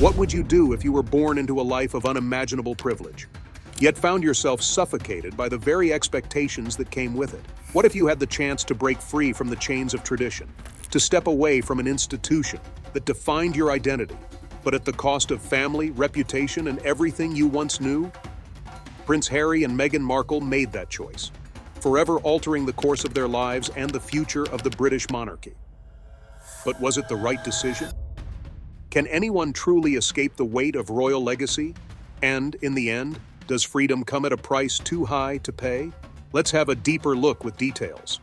What would you do if you were born into a life of unimaginable privilege, yet found yourself suffocated by the very expectations that came with it? What if you had the chance to break free from the chains of tradition, to step away from an institution that defined your identity, but at the cost of family, reputation, and everything you once knew? Prince Harry and Meghan Markle made that choice, forever altering the course of their lives and the future of the British monarchy. But was it the right decision? Can anyone truly escape the weight of royal legacy? And, in the end, does freedom come at a price too high to pay? Let's have a deeper look with details.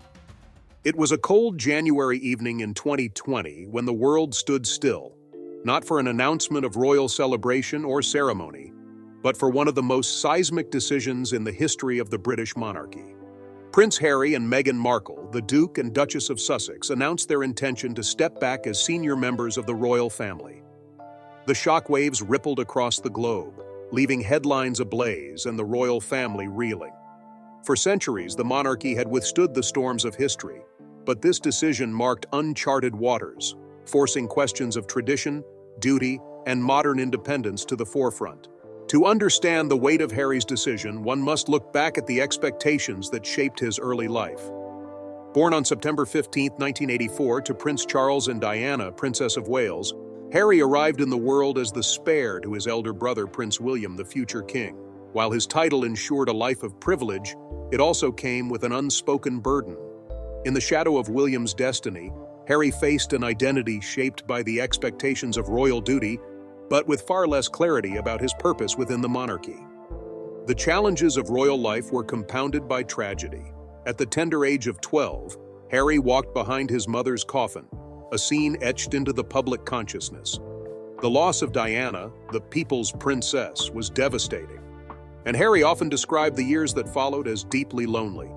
It was a cold January evening in 2020 when the world stood still, not for an announcement of royal celebration or ceremony, but for one of the most seismic decisions in the history of the British monarchy. Prince Harry and Meghan Markle, the Duke and Duchess of Sussex, announced their intention to step back as senior members of the royal family. The shockwaves rippled across the globe, leaving headlines ablaze and the royal family reeling. For centuries, the monarchy had withstood the storms of history, but this decision marked uncharted waters, forcing questions of tradition, duty, and modern independence to the forefront. To understand the weight of Harry's decision, one must look back at the expectations that shaped his early life. Born on September 15, 1984, to Prince Charles and Diana, Princess of Wales, Harry arrived in the world as the spare to his elder brother, Prince William, the future king. While his title ensured a life of privilege, it also came with an unspoken burden. In the shadow of William's destiny, Harry faced an identity shaped by the expectations of royal duty, but with far less clarity about his purpose within the monarchy. The challenges of royal life were compounded by tragedy. At the tender age of 12, Harry walked behind his mother's coffin, a scene etched into the public consciousness. The loss of Diana, the people's princess, was devastating, and Harry often described the years that followed as deeply lonely.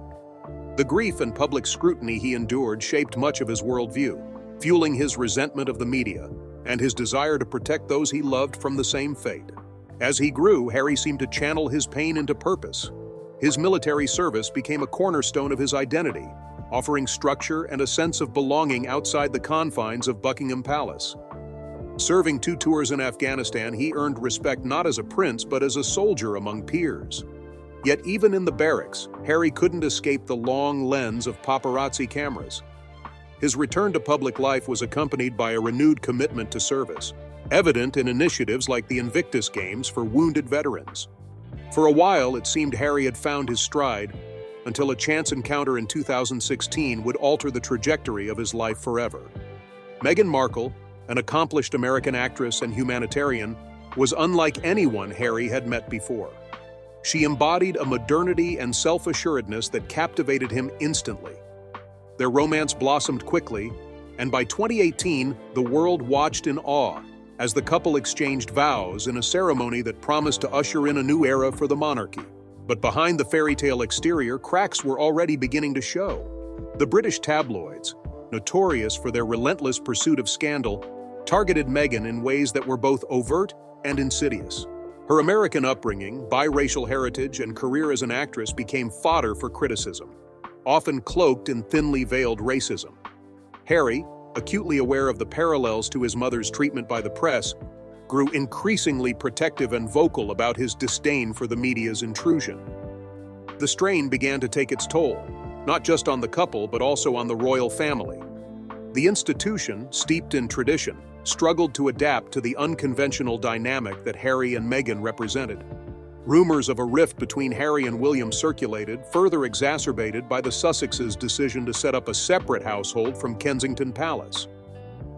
The grief and public scrutiny he endured shaped much of his worldview, fueling his resentment of the media and his desire to protect those he loved from the same fate. As he grew, Harry seemed to channel his pain into purpose. His military service became a cornerstone of his identity, offering structure and a sense of belonging outside the confines of Buckingham Palace. Serving 2 tours in Afghanistan, he earned respect not as a prince but as a soldier among peers. Yet even in the barracks, Harry couldn't escape the long lens of paparazzi cameras. His return to public life was accompanied by a renewed commitment to service, evident in initiatives like the Invictus Games for wounded veterans. For a while, it seemed Harry had found his stride, until a chance encounter in 2016 would alter the trajectory of his life forever. Meghan Markle, an accomplished American actress and humanitarian, was unlike anyone Harry had met before. She embodied a modernity and self-assuredness that captivated him instantly. Their romance blossomed quickly, and by 2018, the world watched in awe as the couple exchanged vows in a ceremony that promised to usher in a new era for the monarchy. But behind the fairy tale exterior, cracks were already beginning to show. The British tabloids, notorious for their relentless pursuit of scandal, targeted Meghan in ways that were both overt and insidious. Her American upbringing, biracial heritage, and career as an actress became fodder for criticism, often cloaked in thinly veiled racism. Harry, acutely aware of the parallels to his mother's treatment by the press, grew increasingly protective and vocal about his disdain for the media's intrusion. The strain began to take its toll, not just on the couple but also on the royal family. The institution, steeped in tradition, struggled to adapt to the unconventional dynamic that Harry and Meghan represented. Rumors of a rift between Harry and William circulated, further exacerbated by the Sussexes' decision to set up a separate household from Kensington Palace.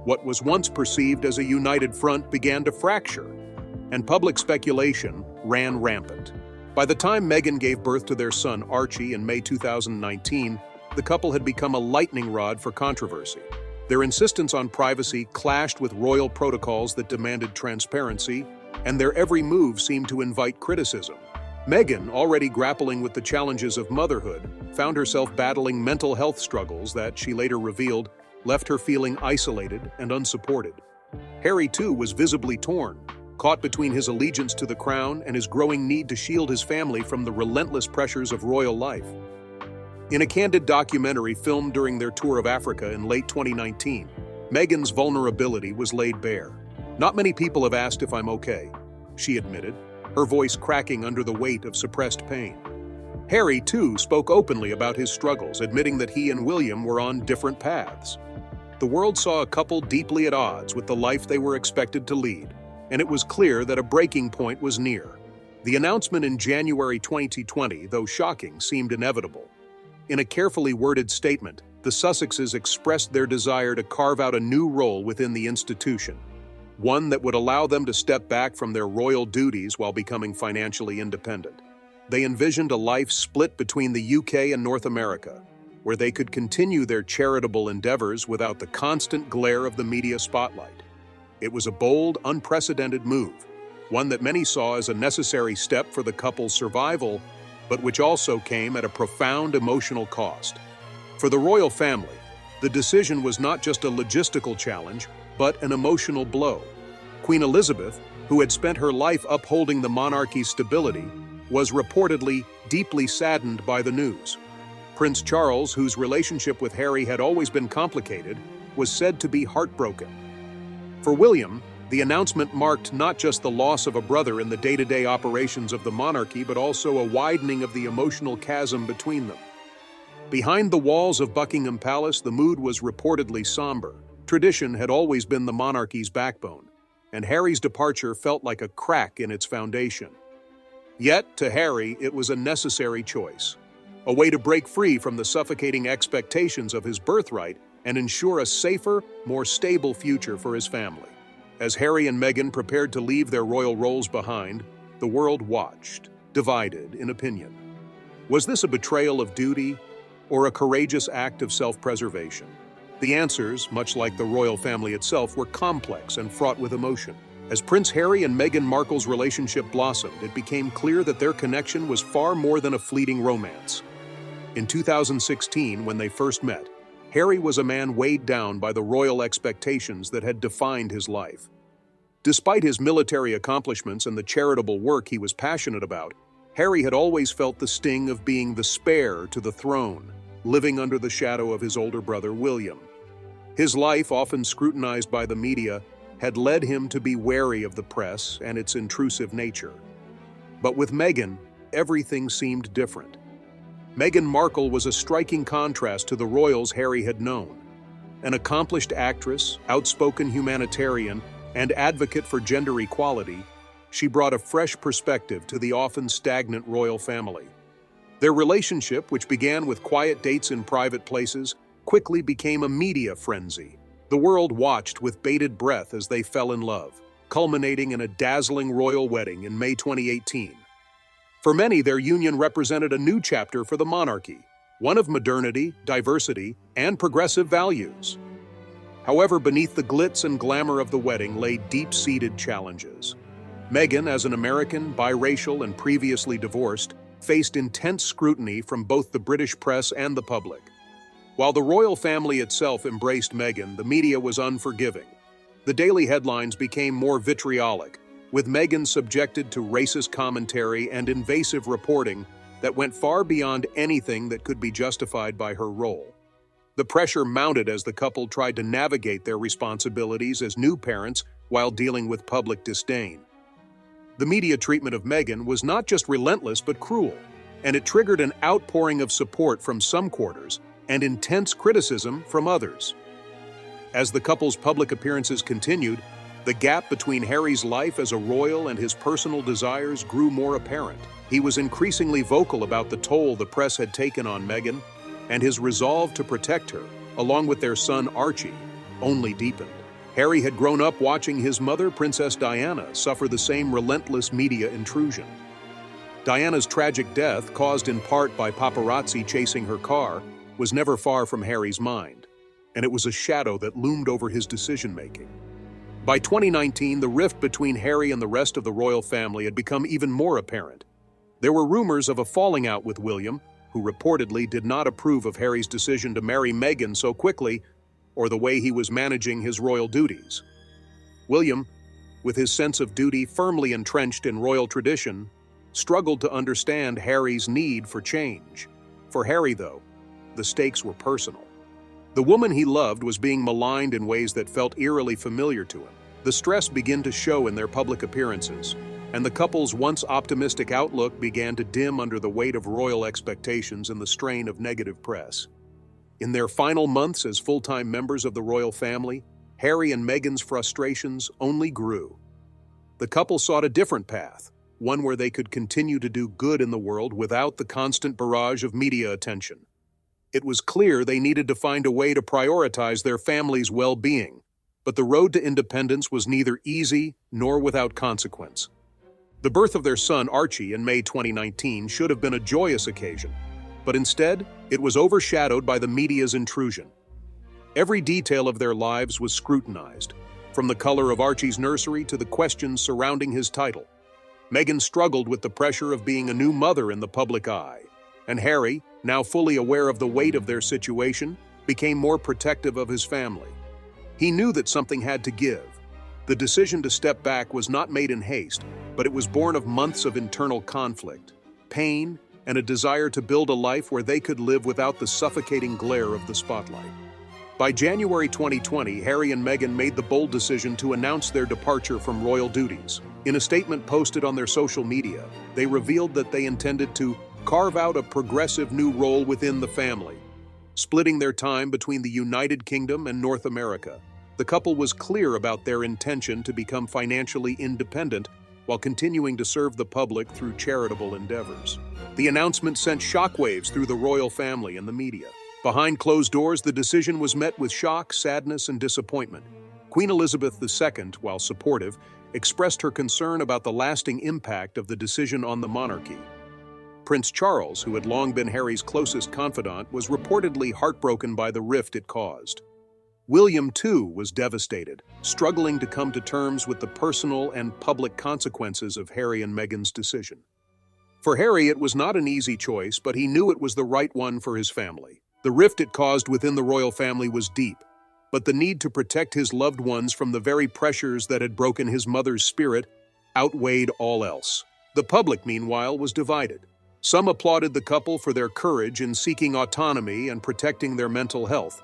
What was once perceived as a united front began to fracture, and public speculation ran rampant. By the time Meghan gave birth to their son Archie in May 2019, the couple had become a lightning rod for controversy. Their insistence on privacy clashed with royal protocols that demanded transparency, and their every move seemed to invite criticism. Meghan, already grappling with the challenges of motherhood, found herself battling mental health struggles that, she later revealed, left her feeling isolated and unsupported. Harry, too, was visibly torn, caught between his allegiance to the crown and his growing need to shield his family from the relentless pressures of royal life. In a candid documentary filmed during their tour of Africa in late 2019, Meghan's vulnerability was laid bare. "Not many people have asked if I'm okay," she admitted, her voice cracking under the weight of suppressed pain. Harry, too, spoke openly about his struggles, admitting that he and William were on different paths. The world saw a couple deeply at odds with the life they were expected to lead, and it was clear that a breaking point was near. The announcement in January 2020, though shocking, seemed inevitable. In a carefully worded statement, the Sussexes expressed their desire to carve out a new role within the institution, one that would allow them to step back from their royal duties while becoming financially independent. They envisioned a life split between the UK and North America, where they could continue their charitable endeavors without the constant glare of the media spotlight. It was a bold, unprecedented move, one that many saw as a necessary step for the couple's survival, but which also came at a profound emotional cost. For the royal family, the decision was not just a logistical challenge, but an emotional blow. Queen Elizabeth, who had spent her life upholding the monarchy's stability, was reportedly deeply saddened by the news. Prince Charles, whose relationship with Harry had always been complicated, was said to be heartbroken. For William, the announcement marked not just the loss of a brother in the day-to-day operations of the monarchy, but also a widening of the emotional chasm between them. Behind the walls of Buckingham Palace, the mood was reportedly somber. Tradition had always been the monarchy's backbone, and Harry's departure felt like a crack in its foundation. Yet, to Harry, it was a necessary choice, a way to break free from the suffocating expectations of his birthright and ensure a safer, more stable future for his family. As Harry and Meghan prepared to leave their royal roles behind, the world watched, divided in opinion. Was this a betrayal of duty or a courageous act of self-preservation? The answers, much like the royal family itself, were complex and fraught with emotion. As Prince Harry and Meghan Markle's relationship blossomed, it became clear that their connection was far more than a fleeting romance. In 2016, when they first met, Harry was a man weighed down by the royal expectations that had defined his life. Despite his military accomplishments and the charitable work he was passionate about, Harry had always felt the sting of being the spare to the throne, living under the shadow of his older brother William. His life, often scrutinized by the media, had led him to be wary of the press and its intrusive nature. But with Meghan, everything seemed different. Meghan Markle was a striking contrast to the royals Harry had known. An accomplished actress, outspoken humanitarian, and advocate for gender equality, she brought a fresh perspective to the often stagnant royal family. Their relationship, which began with quiet dates in private places, quickly became a media frenzy. The world watched with bated breath as they fell in love, culminating in a dazzling royal wedding in May 2018. For many, their union represented a new chapter for the monarchy, one of modernity, diversity, and progressive values. However, beneath the glitz and glamour of the wedding lay deep-seated challenges. Meghan, as an American, biracial, and previously divorced, faced intense scrutiny from both the British press and the public. While the royal family itself embraced Meghan, the media was unforgiving. The daily headlines became more vitriolic, with Meghan subjected to racist commentary and invasive reporting that went far beyond anything that could be justified by her role. The pressure mounted as the couple tried to navigate their responsibilities as new parents while dealing with public disdain. The media treatment of Meghan was not just relentless but cruel, and it triggered an outpouring of support from some quarters and intense criticism from others. As the couple's public appearances continued, the gap between Harry's life as a royal and his personal desires grew more apparent. He was increasingly vocal about the toll the press had taken on Meghan, and his resolve to protect her, along with their son Archie, only deepened. Harry had grown up watching his mother, Princess Diana, suffer the same relentless media intrusion. Diana's tragic death, caused in part by paparazzi chasing her car, was never far from Harry's mind, and it was a shadow that loomed over his decision-making. By 2019, the rift between Harry and the rest of the royal family had become even more apparent. There were rumors of a falling out with William, who reportedly did not approve of Harry's decision to marry Meghan so quickly, or the way he was managing his royal duties. William, with his sense of duty firmly entrenched in royal tradition, struggled to understand Harry's need for change. For Harry, though, the stakes were personal. The woman he loved was being maligned in ways that felt eerily familiar to him. The stress began to show in their public appearances, and the couple's once optimistic outlook began to dim under the weight of royal expectations and the strain of negative press. In their final months as full-time members of the royal family, Harry and Meghan's frustrations only grew. The couple sought a different path, one where they could continue to do good in the world without the constant barrage of media attention. It was clear they needed to find a way to prioritize their family's well-being, but the road to independence was neither easy nor without consequence. The birth of their son Archie in May 2019 should have been a joyous occasion, but instead, it was overshadowed by the media's intrusion. Every detail of their lives was scrutinized, from the color of Archie's nursery to the questions surrounding his title. Meghan struggled with the pressure of being a new mother in the public eye, and Harry, now fully aware of the weight of their situation, became more protective of his family. He knew that something had to give. The decision to step back was not made in haste, but it was born of months of internal conflict, pain, and a desire to build a life where they could live without the suffocating glare of the spotlight. By January 2020, Harry and Meghan made the bold decision to announce their departure from royal duties. In a statement posted on their social media, they revealed that they intended to carve out a progressive new role within the family, splitting their time between the United Kingdom and North America. The couple was clear about their intention to become financially independent while continuing to serve the public through charitable endeavors. The announcement sent shockwaves through the royal family and the media. Behind closed doors, the decision was met with shock, sadness, and disappointment. Queen Elizabeth II, while supportive, expressed her concern about the lasting impact of the decision on the monarchy. Prince Charles, who had long been Harry's closest confidant, was reportedly heartbroken by the rift it caused. William, too, was devastated, struggling to come to terms with the personal and public consequences of Harry and Meghan's decision. For Harry, it was not an easy choice, but he knew it was the right one for his family. The rift it caused within the royal family was deep, but the need to protect his loved ones from the very pressures that had broken his mother's spirit outweighed all else. The public, meanwhile, was divided. Some applauded the couple for their courage in seeking autonomy and protecting their mental health,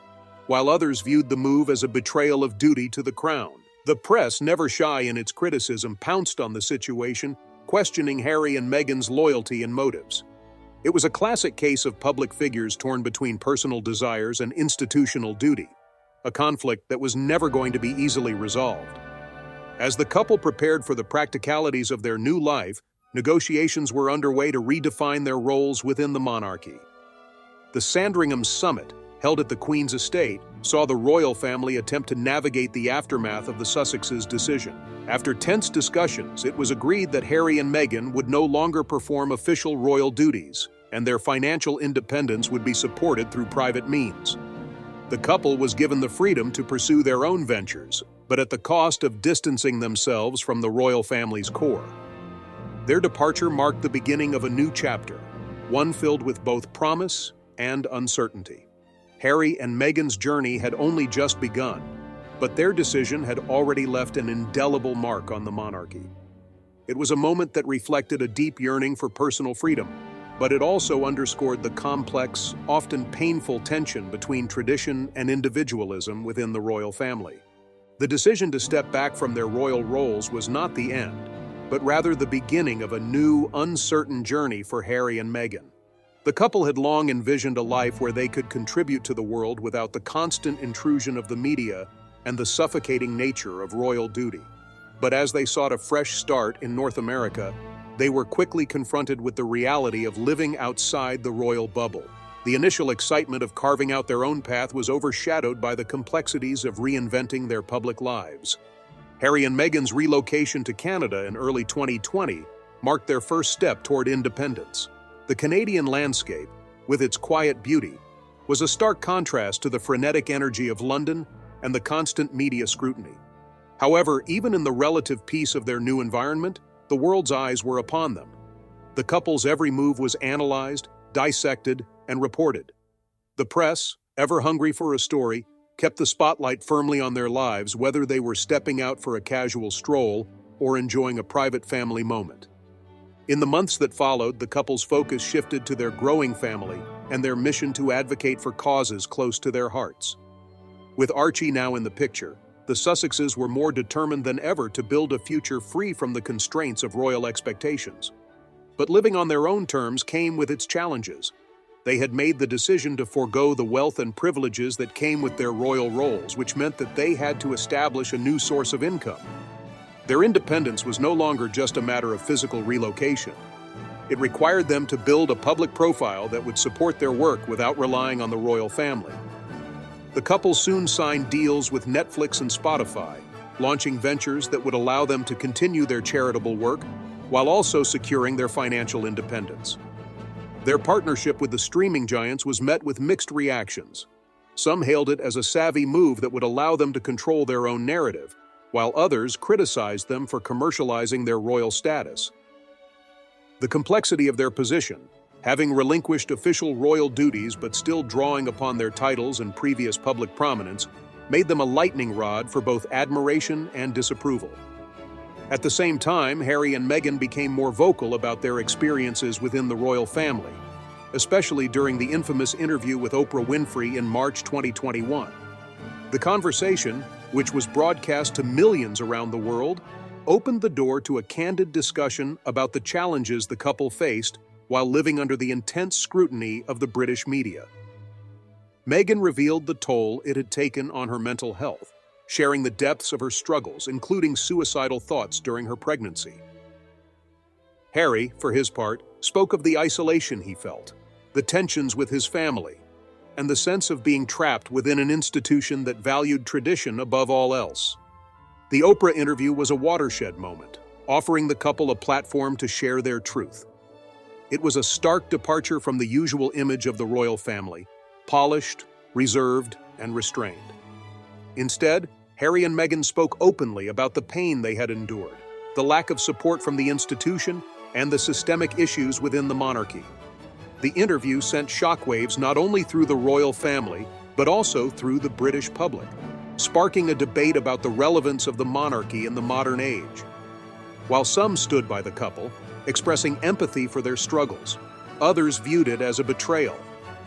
while others viewed the move as a betrayal of duty to the crown. The press, never shy in its criticism, pounced on the situation, questioning Harry and Meghan's loyalty and motives. It was a classic case of public figures torn between personal desires and institutional duty, a conflict that was never going to be easily resolved. As the couple prepared for the practicalities of their new life, negotiations were underway to redefine their roles within the monarchy. The Sandringham Summit, held at the Queen's estate, saw the royal family attempt to navigate the aftermath of the Sussexes' decision. After tense discussions, it was agreed that Harry and Meghan would no longer perform official royal duties, and their financial independence would be supported through private means. The couple was given the freedom to pursue their own ventures, but at the cost of distancing themselves from the royal family's core. Their departure marked the beginning of a new chapter, one filled with both promise and uncertainty. Harry and Meghan's journey had only just begun, but their decision had already left an indelible mark on the monarchy. It was a moment that reflected a deep yearning for personal freedom, but it also underscored the complex, often painful tension between tradition and individualism within the royal family. The decision to step back from their royal roles was not the end, but rather the beginning of a new, uncertain journey for Harry and Meghan. The couple had long envisioned a life where they could contribute to the world without the constant intrusion of the media and the suffocating nature of royal duty. But as they sought a fresh start in North America, they were quickly confronted with the reality of living outside the royal bubble. The initial excitement of carving out their own path was overshadowed by the complexities of reinventing their public lives. Harry and Meghan's relocation to Canada in early 2020 marked their first step toward independence. The Canadian landscape, with its quiet beauty, was a stark contrast to the frenetic energy of London and the constant media scrutiny. However, even in the relative peace of their new environment, the world's eyes were upon them. The couple's every move was analyzed, dissected, and reported. The press, ever hungry for a story, kept the spotlight firmly on their lives, whether they were stepping out for a casual stroll or enjoying a private family moment. In the months that followed, the couple's focus shifted to their growing family and their mission to advocate for causes close to their hearts. With Archie now in the picture, the Sussexes were more determined than ever to build a future free from the constraints of royal expectations. But living on their own terms came with its challenges. They had made the decision to forego the wealth and privileges that came with their royal roles, which meant that they had to establish a new source of income. Their independence was no longer just a matter of physical relocation. It required them to build a public profile that would support their work without relying on the royal family. The couple soon signed deals with Netflix and Spotify, launching ventures that would allow them to continue their charitable work while also securing their financial independence. Their partnership with the streaming giants was met with mixed reactions. Some hailed it as a savvy move that would allow them to control their own narrative, while others criticized them for commercializing their royal status. The complexity of their position, having relinquished official royal duties but still drawing upon their titles and previous public prominence, made them a lightning rod for both admiration and disapproval. At the same time, Harry and Meghan became more vocal about their experiences within the royal family, especially during the infamous interview with Oprah Winfrey in March 2021. The conversation, which was broadcast to millions around the world, opened the door to a candid discussion about the challenges the couple faced while living under the intense scrutiny of the British media. Meghan revealed the toll it had taken on her mental health, sharing the depths of her struggles, including suicidal thoughts during her pregnancy. Harry, for his part, spoke of the isolation he felt, the tensions with his family, and the sense of being trapped within an institution that valued tradition above all else. The Oprah interview was a watershed moment, offering the couple a platform to share their truth. It was a stark departure from the usual image of the royal family, polished, reserved, and restrained. Instead, Harry and Meghan spoke openly about the pain they had endured, the lack of support from the institution, and the systemic issues within the monarchy. The interview sent shockwaves not only through the royal family, but also through the British public, sparking a debate about the relevance of the monarchy in the modern age. While some stood by the couple, expressing empathy for their struggles, others viewed it as a betrayal,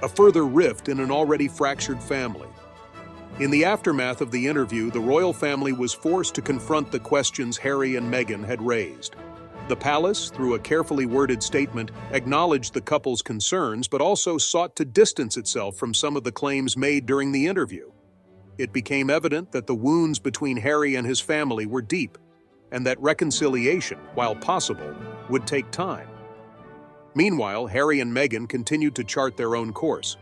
a further rift in an already fractured family. In the aftermath of the interview, the royal family was forced to confront the questions Harry and Meghan had raised. The palace, through a carefully worded statement, acknowledged the couple's concerns but also sought to distance itself from some of the claims made during the interview. It became evident that the wounds between Harry and his family were deep, and that reconciliation, while possible, would take time. Meanwhile, Harry and Meghan continued to chart their own course.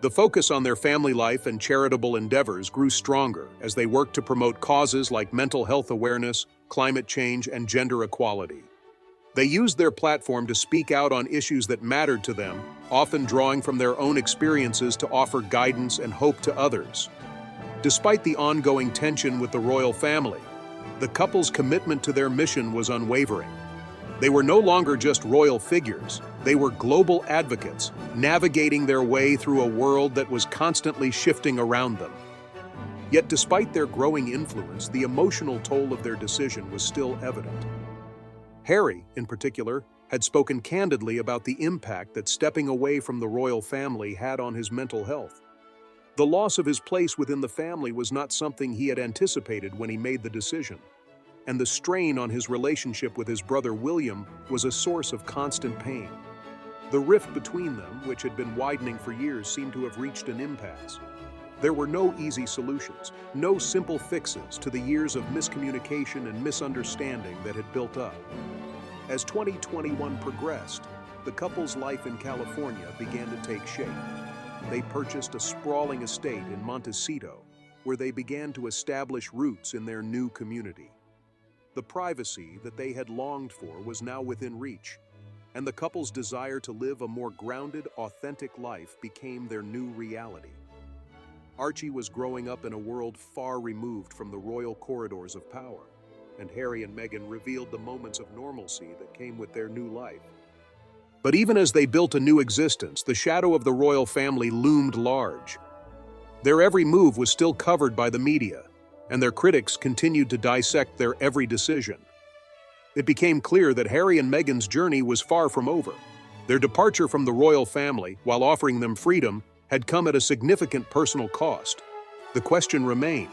The focus on their family life and charitable endeavors grew stronger as they worked to promote causes like mental health awareness, climate change, and gender equality. They used their platform to speak out on issues that mattered to them, often drawing from their own experiences to offer guidance and hope to others. Despite the ongoing tension with the royal family, the couple's commitment to their mission was unwavering. They were no longer just royal figures, they were global advocates, navigating their way through a world that was constantly shifting around them. Yet despite their growing influence, the emotional toll of their decision was still evident. Harry, in particular, had spoken candidly about the impact that stepping away from the royal family had on his mental health. The loss of his place within the family was not something he had anticipated when he made the decision, and the strain on his relationship with his brother William was a source of constant pain. The rift between them, which had been widening for years, seemed to have reached an impasse. There were no easy solutions, no simple fixes to the years of miscommunication and misunderstanding that had built up. As 2021 progressed, the couple's life in California began to take shape. They purchased a sprawling estate in Montecito, where they began to establish roots in their new community. The privacy that they had longed for was now within reach, and the couple's desire to live a more grounded, authentic life became their new reality. Archie was growing up in a world far removed from the royal corridors of power, and Harry and Meghan revealed the moments of normalcy that came with their new life. But even as they built a new existence, the shadow of the royal family loomed large. Their every move was still covered by the media, and their critics continued to dissect their every decision. It became clear that Harry and Meghan's journey was far from over. Their departure from the royal family, while offering them freedom, had come at a significant personal cost. The question remained,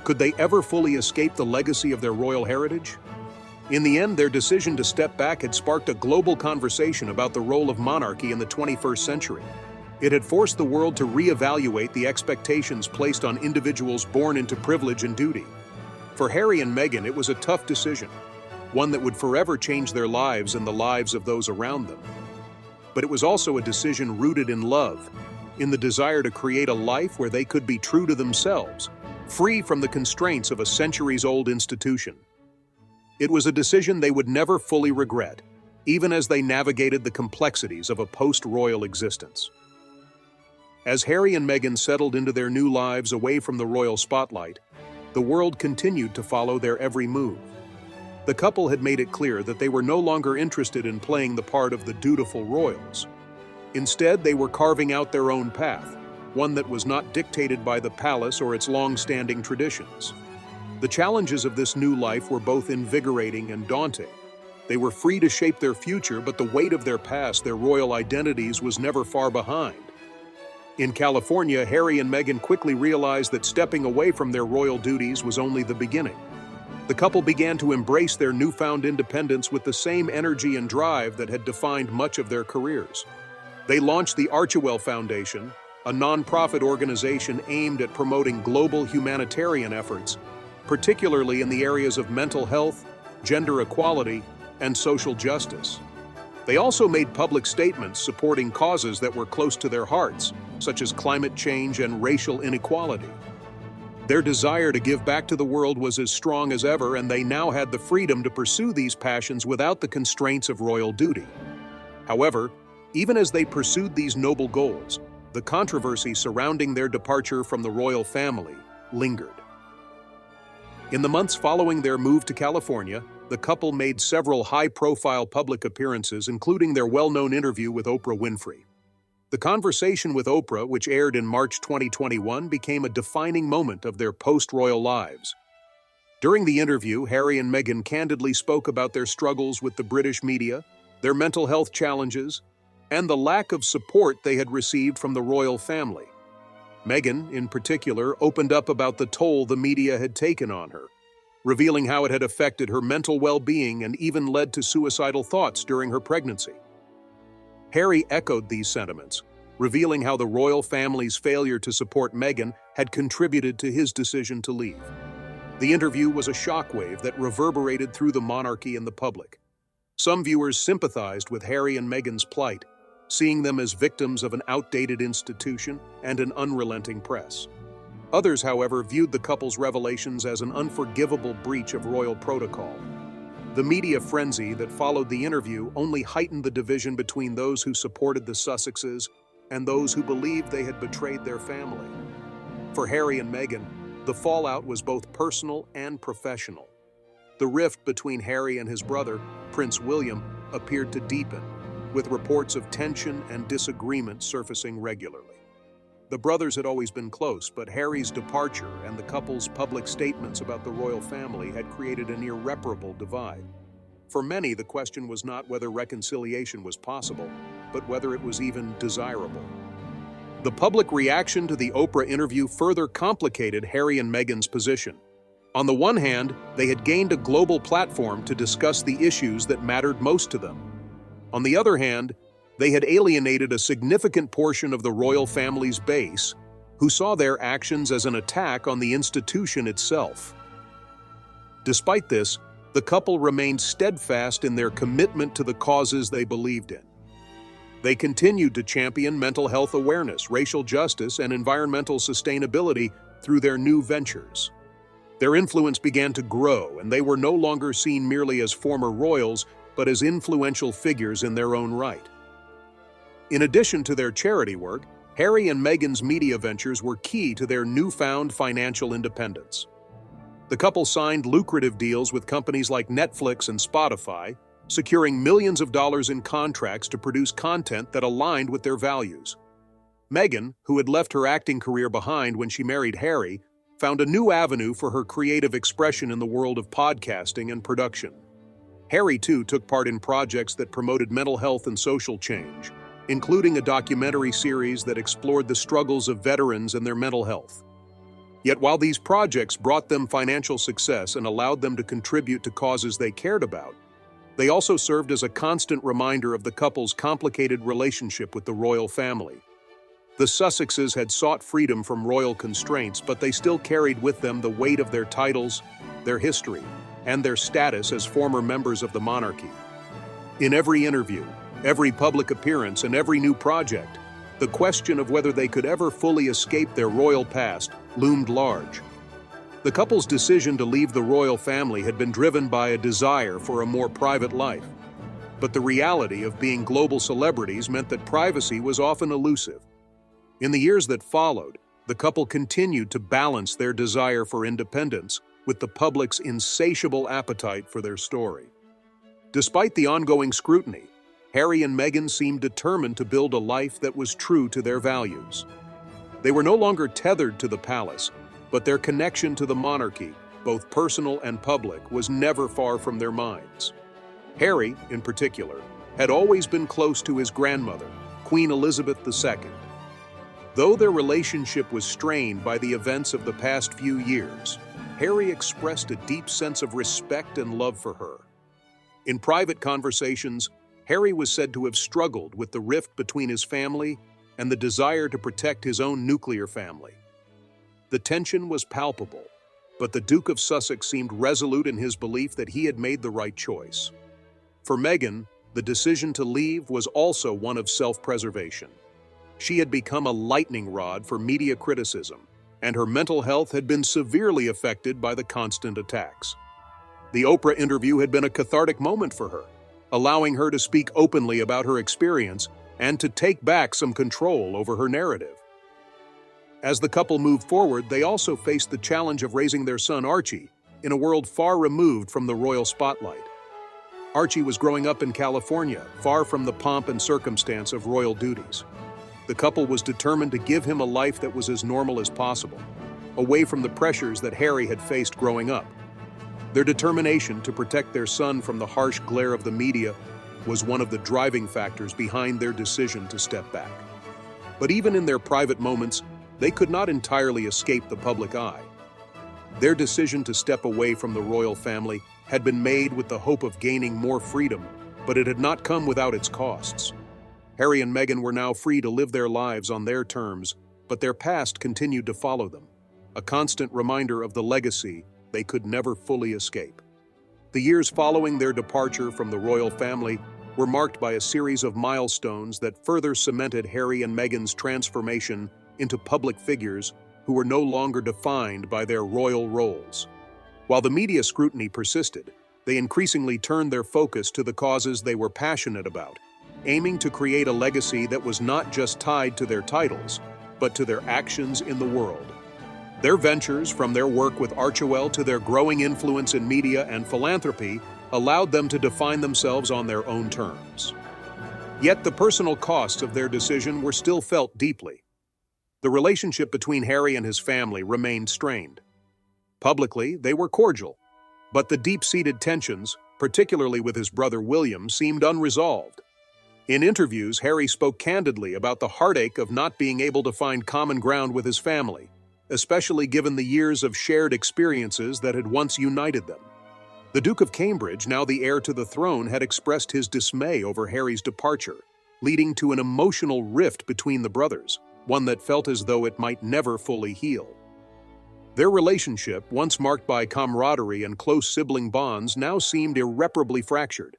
Could they ever fully escape the legacy of their royal heritage? In the end, their decision to step back had sparked a global conversation about the role of monarchy in the 21st century. It had forced the world to reevaluate the expectations placed on individuals born into privilege and duty. For Harry and Meghan, it was a tough decision, one that would forever change their lives and the lives of those around them. But it was also a decision rooted in love, in the desire to create a life where they could be true to themselves, free from the constraints of a centuries-old institution. It was a decision they would never fully regret, even as they navigated the complexities of a post-royal existence. As Harry and Meghan settled into their new lives away from the royal spotlight, the world continued to follow their every move. The couple had made it clear that they were no longer interested in playing the part of the dutiful royals. Instead, they were carving out their own path, one that was not dictated by the palace or its long-standing traditions. The challenges of this new life were both invigorating and daunting. They were free to shape their future, but the weight of their past, their royal identities, was never far behind. In California, Harry and Meghan quickly realized that stepping away from their royal duties was only the beginning. The couple began to embrace their newfound independence with the same energy and drive that had defined much of their careers. They launched the Archewell Foundation, a nonprofit organization aimed at promoting global humanitarian efforts, particularly in the areas of mental health, gender equality, and social justice. They also made public statements supporting causes that were close to their hearts, such as climate change and racial inequality. Their desire to give back to the world was as strong as ever, and they now had the freedom to pursue these passions without the constraints of royal duty. However, even as they pursued these noble goals, the controversy surrounding their departure from the royal family lingered. In the months following their move to California, the couple made several high-profile public appearances, including their well-known interview with Oprah Winfrey. The conversation with Oprah, which aired in March 2021, became a defining moment of their post-royal lives. During the interview, Harry and Meghan candidly spoke about their struggles with the British media, their mental health challenges, and the lack of support they had received from the royal family. Meghan, in particular, opened up about the toll the media had taken on her, revealing how it had affected her mental well-being and even led to suicidal thoughts during her pregnancy. Harry echoed these sentiments, revealing how the royal family's failure to support Meghan had contributed to his decision to leave. The interview was a shockwave that reverberated through the monarchy and the public. Some viewers sympathized with Harry and Meghan's plight, seeing them as victims of an outdated institution and an unrelenting press. Others, however, viewed the couple's revelations as an unforgivable breach of royal protocol. The media frenzy that followed the interview only heightened the division between those who supported the Sussexes and those who believed they had betrayed their family. For Harry and Meghan, the fallout was both personal and professional. The rift between Harry and his brother, Prince William, appeared to deepen, with reports of tension and disagreement surfacing regularly. The brothers had always been close, but Harry's departure and the couple's public statements about the royal family had created an irreparable divide. For many, the question was not whether reconciliation was possible, but whether it was even desirable. The public reaction to the Oprah interview further complicated Harry and Meghan's position. On the one hand, they had gained a global platform to discuss the issues that mattered most to them. On the other hand, they had alienated a significant portion of the royal family's base, who saw their actions as an attack on the institution itself. Despite this, the couple remained steadfast in their commitment to the causes they believed in. They continued to champion mental health awareness, racial justice, and environmental sustainability through their new ventures. Their influence began to grow, and they were no longer seen merely as former royals, but as influential figures in their own right. In addition to their charity work, Harry and Meghan's media ventures were key to their newfound financial independence. The couple signed lucrative deals with companies like Netflix and Spotify, securing millions of dollars in contracts to produce content that aligned with their values. Meghan, who had left her acting career behind when she married Harry, found a new avenue for her creative expression in the world of podcasting and production. Harry, too, took part in projects that promoted mental health and social change, including a documentary series that explored the struggles of veterans and their mental health. Yet while these projects brought them financial success and allowed them to contribute to causes they cared about, they also served as a constant reminder of the couple's complicated relationship with the royal family. The Sussexes had sought freedom from royal constraints, but they still carried with them the weight of their titles, their history, and their status as former members of the monarchy. In every interview, every public appearance, and every new project, the question of whether they could ever fully escape their royal past loomed large. The couple's decision to leave the royal family had been driven by a desire for a more private life. But the reality of being global celebrities meant that privacy was often elusive. In the years that followed, the couple continued to balance their desire for independence with the public's insatiable appetite for their story. Despite the ongoing scrutiny, Harry and Meghan seemed determined to build a life that was true to their values. They were no longer tethered to the palace, but their connection to the monarchy, both personal and public, was never far from their minds. Harry, in particular, had always been close to his grandmother, Queen Elizabeth II. Though their relationship was strained by the events of the past few years, Harry expressed a deep sense of respect and love for her. In private conversations, Harry was said to have struggled with the rift between his family and the desire to protect his own nuclear family. The tension was palpable, but the Duke of Sussex seemed resolute in his belief that he had made the right choice. For Meghan, the decision to leave was also one of self-preservation. She had become a lightning rod for media criticism, and her mental health had been severely affected by the constant attacks. The Oprah interview had been a cathartic moment for her, allowing her to speak openly about her experience and to take back some control over her narrative. As the couple moved forward, they also faced the challenge of raising their son Archie in a world far removed from the royal spotlight. Archie was growing up in California, far from the pomp and circumstance of royal duties. The couple was determined to give him a life that was as normal as possible, away from the pressures that Harry had faced growing up. Their determination to protect their son from the harsh glare of the media was one of the driving factors behind their decision to step back. But even in their private moments, they could not entirely escape the public eye. Their decision to step away from the royal family had been made with the hope of gaining more freedom, but it had not come without its costs. Harry and Meghan were now free to live their lives on their terms, but their past continued to follow them, a constant reminder of the legacy they could never fully escape. The years following their departure from the royal family were marked by a series of milestones that further cemented Harry and Meghan's transformation into public figures who were no longer defined by their royal roles. While the media scrutiny persisted, they increasingly turned their focus to the causes they were passionate about, aiming to create a legacy that was not just tied to their titles, but to their actions in the world. Their ventures, from their work with Archewell to their growing influence in media and philanthropy, allowed them to define themselves on their own terms. Yet the personal costs of their decision were still felt deeply. The relationship between Harry and his family remained strained. Publicly, they were cordial, but the deep-seated tensions, particularly with his brother William, seemed unresolved. In interviews, Harry spoke candidly about the heartache of not being able to find common ground with his family, especially given the years of shared experiences that had once united them. The Duke of Cambridge, now the heir to the throne, had expressed his dismay over Harry's departure, leading to an emotional rift between the brothers, one that felt as though it might never fully heal. Their relationship, once marked by camaraderie and close sibling bonds, now seemed irreparably fractured.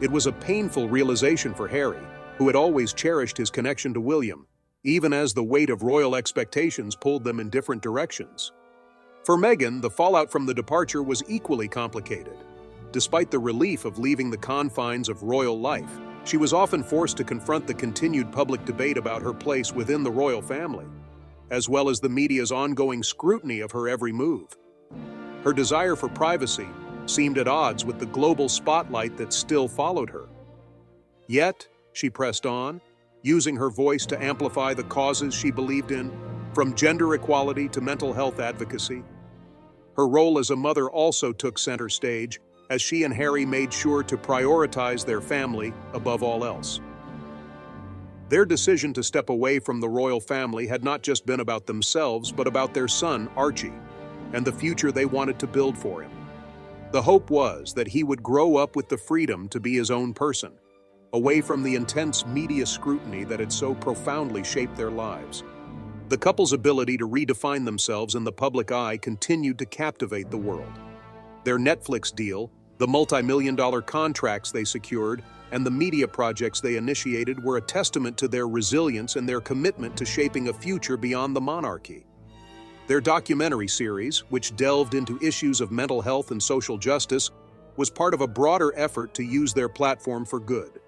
It was a painful realization for Harry, who had always cherished his connection to William, even as the weight of royal expectations pulled them in different directions. For Meghan, the fallout from the departure was equally complicated. Despite the relief of leaving the confines of royal life, she was often forced to confront the continued public debate about her place within the royal family, as well as the media's ongoing scrutiny of her every move. Her desire for privacy seemed at odds with the global spotlight that still followed her. Yet, she pressed on, using her voice to amplify the causes she believed in, from gender equality to mental health advocacy. Her role as a mother also took center stage, as she and Harry made sure to prioritize their family above all else. Their decision to step away from the royal family had not just been about themselves, but about their son, Archie, and the future they wanted to build for him. The hope was that he would grow up with the freedom to be his own person, away from the intense media scrutiny that had so profoundly shaped their lives. The couple's ability to redefine themselves in the public eye continued to captivate the world. Their Netflix deal, the multi-million-dollar contracts they secured, and the media projects they initiated were a testament to their resilience and their commitment to shaping a future beyond the monarchy. Their documentary series, which delved into issues of mental health and social justice, was part of a broader effort to use their platform for good.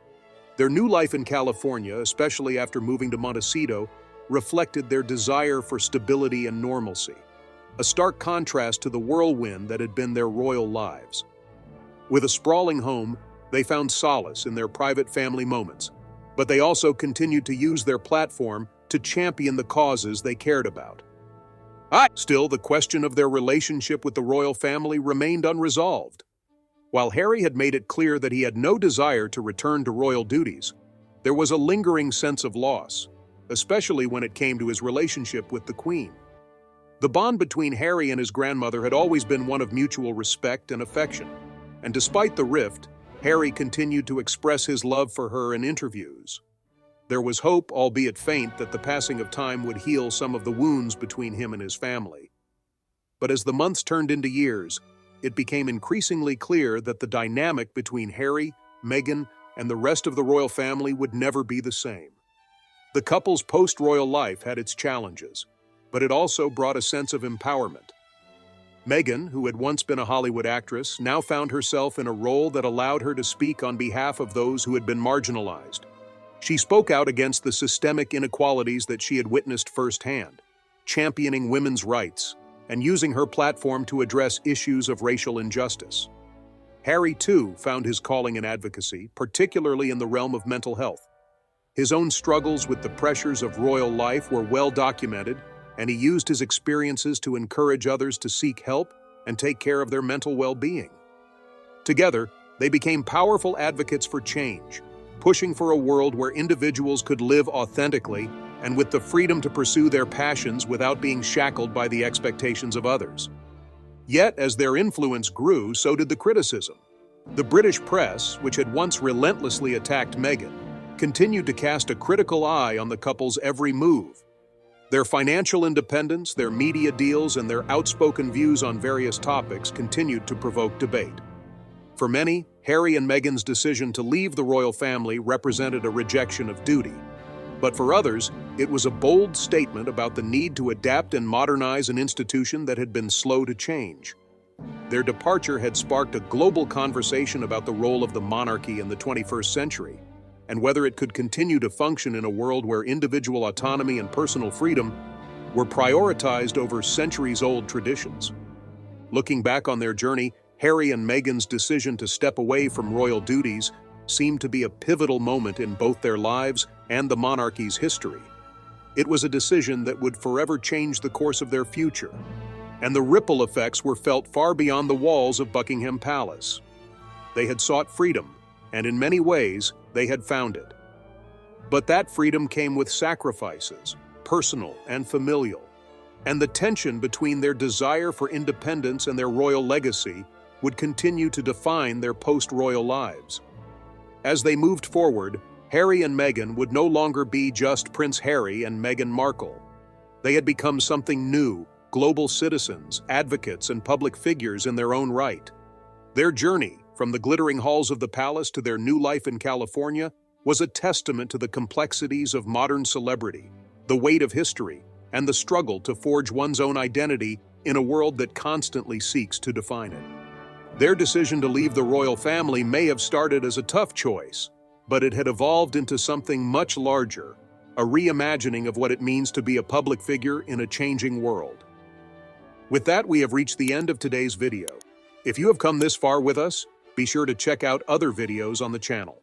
Their new life in California, especially after moving to Montecito, reflected their desire for stability and normalcy, a stark contrast to the whirlwind that had been their royal lives. With a sprawling home, they found solace in their private family moments, but they also continued to use their platform to champion the causes they cared about. Still, the question of their relationship with the royal family remained unresolved. While Harry had made it clear that he had no desire to return to royal duties, there was a lingering sense of loss, especially when it came to his relationship with the Queen. The bond between Harry and his grandmother had always been one of mutual respect and affection, and despite the rift, Harry continued to express his love for her in interviews. There was hope, albeit faint, that the passing of time would heal some of the wounds between him and his family. But as the months turned into years, it became increasingly clear that the dynamic between Harry, Meghan, and the rest of the royal family would never be the same. The couple's post-royal life had its challenges, but it also brought a sense of empowerment. Meghan, who had once been a Hollywood actress, now found herself in a role that allowed her to speak on behalf of those who had been marginalized. She spoke out against the systemic inequalities that she had witnessed firsthand, championing women's rights and using her platform to address issues of racial injustice. Harry, too, found his calling in advocacy, particularly in the realm of mental health. His own struggles with the pressures of royal life were well documented, and he used his experiences to encourage others to seek help and take care of their mental well-being. Together, they became powerful advocates for change, pushing for a world where individuals could live authentically and with the freedom to pursue their passions without being shackled by the expectations of others. Yet, as their influence grew, so did the criticism. The British press, which had once relentlessly attacked Meghan, continued to cast a critical eye on the couple's every move. Their financial independence, their media deals, and their outspoken views on various topics continued to provoke debate. For many, Harry and Meghan's decision to leave the royal family represented a rejection of duty. But for others, it was a bold statement about the need to adapt and modernize an institution that had been slow to change. Their departure had sparked a global conversation about the role of the monarchy in the 21st century, and whether it could continue to function in a world where individual autonomy and personal freedom were prioritized over centuries-old traditions. Looking back on their journey, Harry and Meghan's decision to step away from royal duties seemed to be a pivotal moment in both their lives and the monarchy's history. It was a decision that would forever change the course of their future, and the ripple effects were felt far beyond the walls of Buckingham Palace. They had sought freedom, and in many ways, they had found it. But that freedom came with sacrifices, personal and familial, and the tension between their desire for independence and their royal legacy would continue to define their post-royal lives. As they moved forward, Harry and Meghan would no longer be just Prince Harry and Meghan Markle. They had become something new, global citizens, advocates, and public figures in their own right. Their journey, from the glittering halls of the palace to their new life in California, was a testament to the complexities of modern celebrity, the weight of history, and the struggle to forge one's own identity in a world that constantly seeks to define it. Their decision to leave the royal family may have started as a tough choice, but it had evolved into something much larger, a reimagining of what it means to be a public figure in a changing world. With that, we have reached the end of today's video. If you have come this far with us, be sure to check out other videos on the channel.